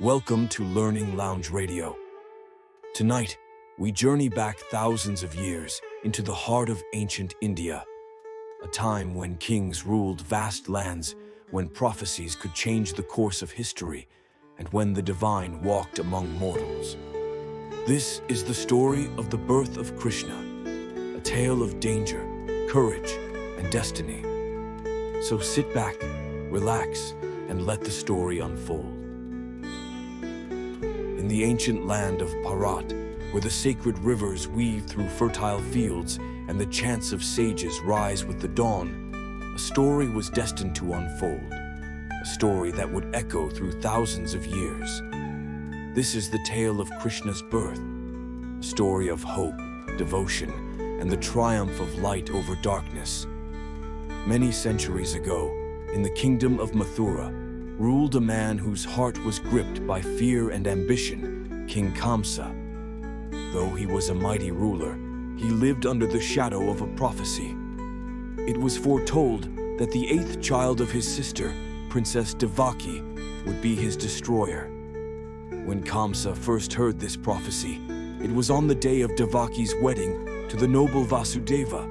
Welcome to Learning Lounge Radio. Tonight, we journey back thousands of years into the heart of ancient India, a time when kings ruled vast lands, when prophecies could change the course of history, and when the divine walked among mortals. This is the story of the birth of Krishna, a tale of danger, courage, and destiny. So sit back, relax, and let the story unfold. In the ancient land of Bharat, where the sacred rivers weave through fertile fields and the chants of sages rise with the dawn, a story was destined to unfold, a story that would echo through thousands of years. This is the tale of Krishna's birth, a story of hope, devotion, and the triumph of light over darkness. Many centuries ago, in the kingdom of Mathura, ruled a man whose heart was gripped by fear and ambition, King Kamsa. Though he was a mighty ruler, he lived under the shadow of a prophecy. It was foretold that the eighth child of his sister, Princess Devaki, would be his destroyer. When Kamsa first heard this prophecy, it was on the day of Devaki's wedding to the noble Vasudeva.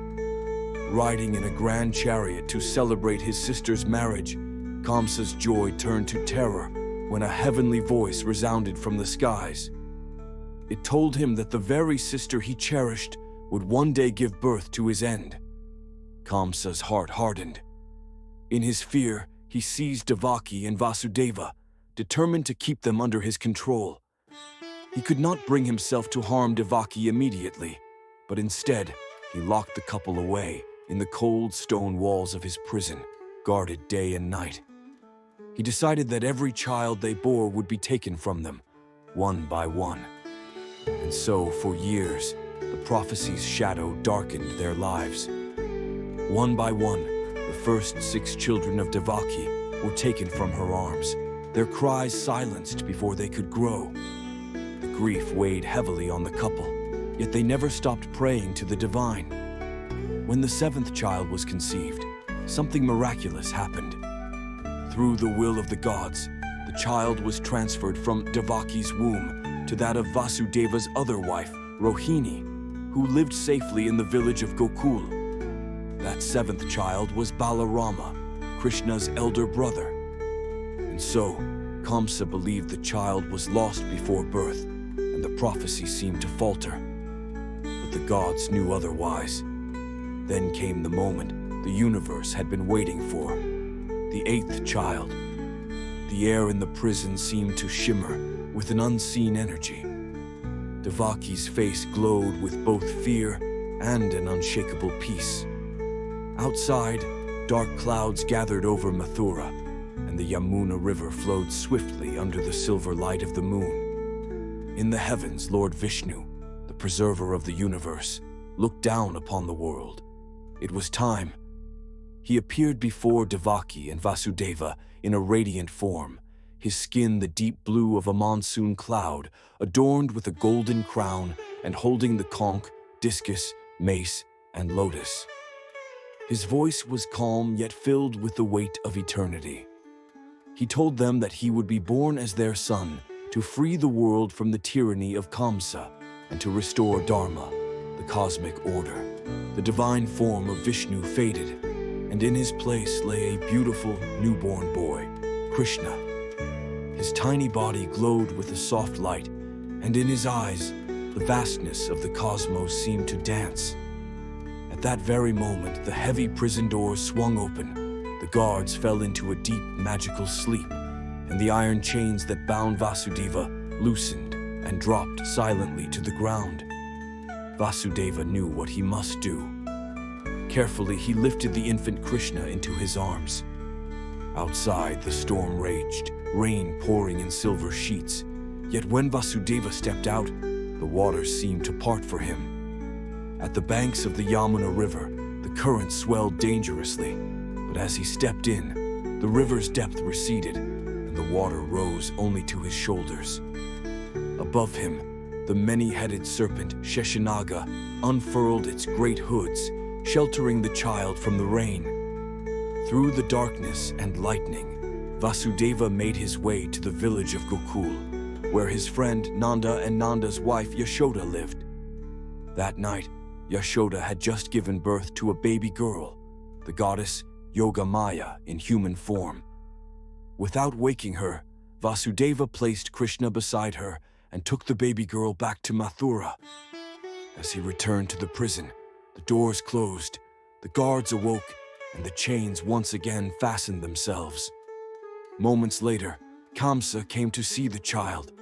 Riding in a grand chariot to celebrate his sister's marriage, Kamsa's joy turned to terror when a heavenly voice resounded from the skies. It told him that the very sister he cherished would one day give birth to his end. Kamsa's heart hardened. In his fear, he seized Devaki and Vasudeva, determined to keep them under his control. He could not bring himself to harm Devaki immediately, but instead, he locked the couple away in the cold stone walls of his prison, guarded day and night. He decided that every child they bore would be taken from them, one by one. And so, for years, the prophecy's shadow darkened their lives. One by one, the first 6 children of Devaki were taken from her arms, their cries silenced before they could grow. The grief weighed heavily on the couple, yet they never stopped praying to the divine. When the 7th child was conceived, something miraculous happened. Through the will of the gods, the child was transferred from Devaki's womb to that of Vasudeva's other wife, Rohini, who lived safely in the village of Gokul. That 7th child was Balarama, Krishna's elder brother. And so, Kamsa believed the child was lost before birth, and the prophecy seemed to falter. But the gods knew otherwise. Then came the moment the universe had been waiting for. The 8th child. The air in the prison seemed to shimmer with an unseen energy. Devaki's face glowed with both fear and an unshakable peace. Outside, dark clouds gathered over Mathura, and the Yamuna River flowed swiftly under the silver light of the moon. In the heavens, Lord Vishnu, the preserver of the universe, looked down upon the world. It was time. He appeared before Devaki and Vasudeva in a radiant form, his skin the deep blue of a monsoon cloud, adorned with a golden crown and holding the conch, discus, mace, and lotus. His voice was calm yet filled with the weight of eternity. He told them that he would be born as their son to free the world from the tyranny of Kamsa and to restore Dharma, the cosmic order. The divine form of Vishnu faded, and in his place lay a beautiful newborn boy, Krishna. His tiny body glowed with a soft light, and in his eyes, the vastness of the cosmos seemed to dance. At that very moment, the heavy prison doors swung open, the guards fell into a deep magical sleep, and the iron chains that bound Vasudeva loosened and dropped silently to the ground. Vasudeva knew what he must do. Carefully, he lifted the infant Krishna into his arms. Outside, the storm raged, rain pouring in silver sheets. Yet when Vasudeva stepped out, the waters seemed to part for him. At the banks of the Yamuna River, the current swelled dangerously, but as he stepped in, the river's depth receded, and the water rose only to his shoulders. Above him, the many-headed serpent Sheshanaga unfurled its great hoods, sheltering the child from the rain. Through the darkness and lightning, Vasudeva made his way to the village of Gokul, where his friend Nanda and Nanda's wife Yashoda lived. That night, Yashoda had just given birth to a baby girl, the goddess Yoga Maya in human form. Without waking her, Vasudeva placed Krishna beside her and took the baby girl back to Mathura. As he returned to the prison, the doors closed, the guards awoke, and the chains once again fastened themselves. Moments later, Kamsa came to see the child.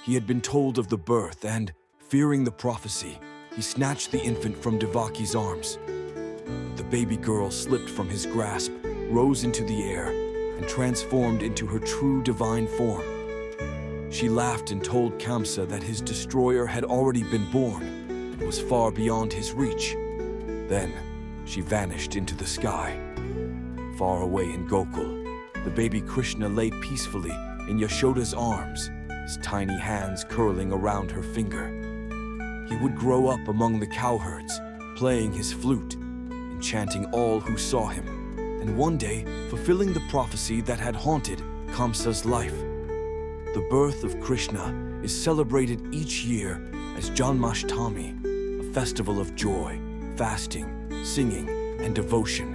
He had been told of the birth and, fearing the prophecy, he snatched the infant from Devaki's arms. The baby girl slipped from his grasp, rose into the air, and transformed into her true divine form. She laughed and told Kamsa that his destroyer had already been born and was far beyond his reach. Then, she vanished into the sky. Far away in Gokul, the baby Krishna lay peacefully in Yashoda's arms, his tiny hands curling around her finger. He would grow up among the cowherds, playing his flute, enchanting all who saw him, and one day fulfilling the prophecy that had haunted Kamsa's life. The birth of Krishna is celebrated each year as Janmashtami, a festival of joy, fasting, singing, and devotion.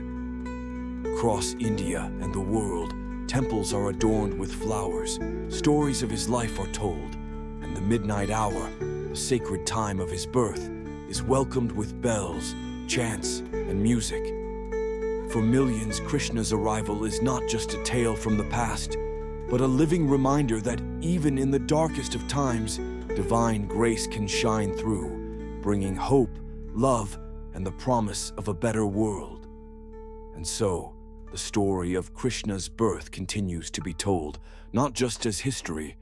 Across India and the world, temples are adorned with flowers, stories of his life are told, and the midnight hour, the sacred time of his birth, is welcomed with bells, chants, and music. For millions, Krishna's arrival is not just a tale from the past, but a living reminder that even in the darkest of times, divine grace can shine through, bringing hope, love, and the promise of a better world. And so, the story of Krishna's birth continues to be told, not just as history,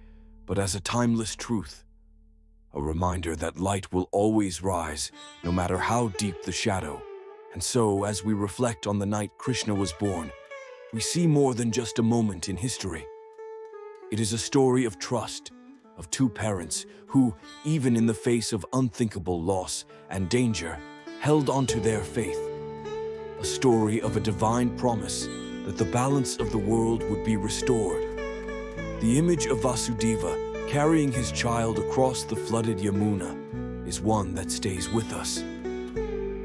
but as a timeless truth. A reminder that light will always rise, no matter how deep the shadow. And so, as we reflect on the night Krishna was born, we see more than just a moment in history. It is a story of trust, of two parents who, even in the face of unthinkable loss and danger, held onto their faith. A story of a divine promise that the balance of the world would be restored. The image of Vasudeva carrying his child across the flooded Yamuna is one that stays with us.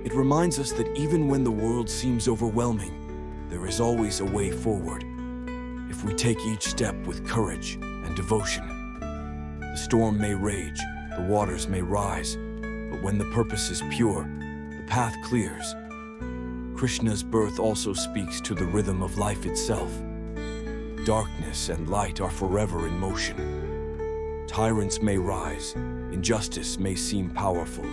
It reminds us that even when the world seems overwhelming, there is always a way forward, if we take each step with courage and devotion. The storm may rage, the waters may rise, but when the purpose is pure, the path clears. Krishna's birth also speaks to the rhythm of life itself. Darkness and light are forever in motion. Tyrants may rise, injustice may seem powerful,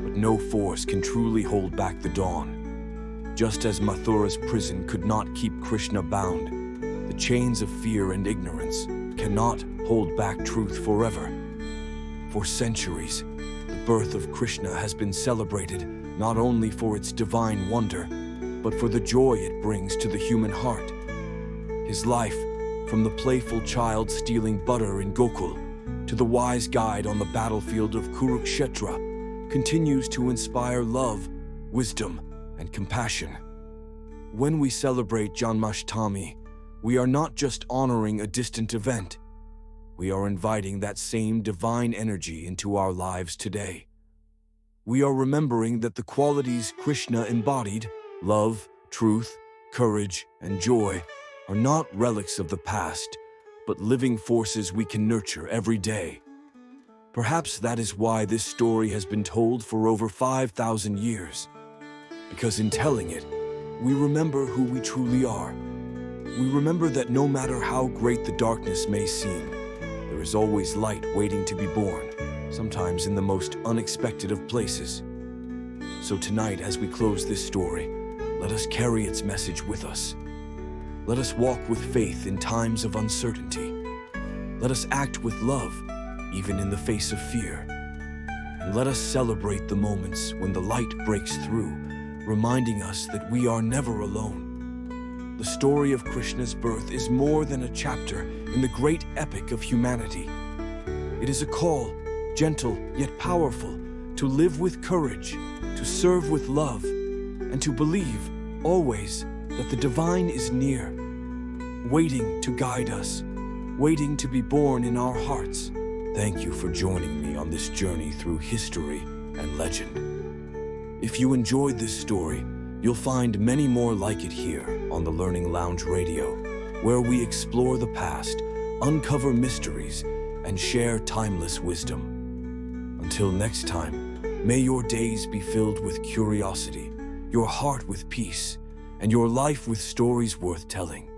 but no force can truly hold back the dawn. Just as Mathura's prison could not keep Krishna bound, the chains of fear and ignorance cannot hold back truth forever. For centuries, the birth of Krishna has been celebrated not only for its divine wonder, but for the joy it brings to the human heart. His life, from the playful child stealing butter in Gokul to the wise guide on the battlefield of Kurukshetra, continues to inspire love, wisdom, and compassion. When we celebrate Janmashtami, we are not just honoring a distant event. We are inviting that same divine energy into our lives today. We are remembering that the qualities Krishna embodied, love, truth, courage, and joy, are not relics of the past, but living forces we can nurture every day. Perhaps that is why this story has been told for over 5,000 years. Because in telling it, we remember who we truly are. We remember that no matter how great the darkness may seem, there is always light waiting to be born, sometimes in the most unexpected of places. So tonight, as we close this story, let us carry its message with us. Let us walk with faith in times of uncertainty. Let us act with love, even in the face of fear. And let us celebrate the moments when the light breaks through, reminding us that we are never alone. The story of Krishna's birth is more than a chapter in the great epic of humanity. It is a call, gentle yet powerful, to live with courage, to serve with love, and to believe, always, that the divine is near. waiting to guide us, waiting to be born in our hearts. Thank you for joining me on this journey through history and legend. If you enjoyed this story, you'll find many more like it here on the Learning Lounge Radio, where we explore the past, uncover mysteries, and share timeless wisdom. Until next time, may your days be filled with curiosity, your heart with peace, and your life with stories worth telling.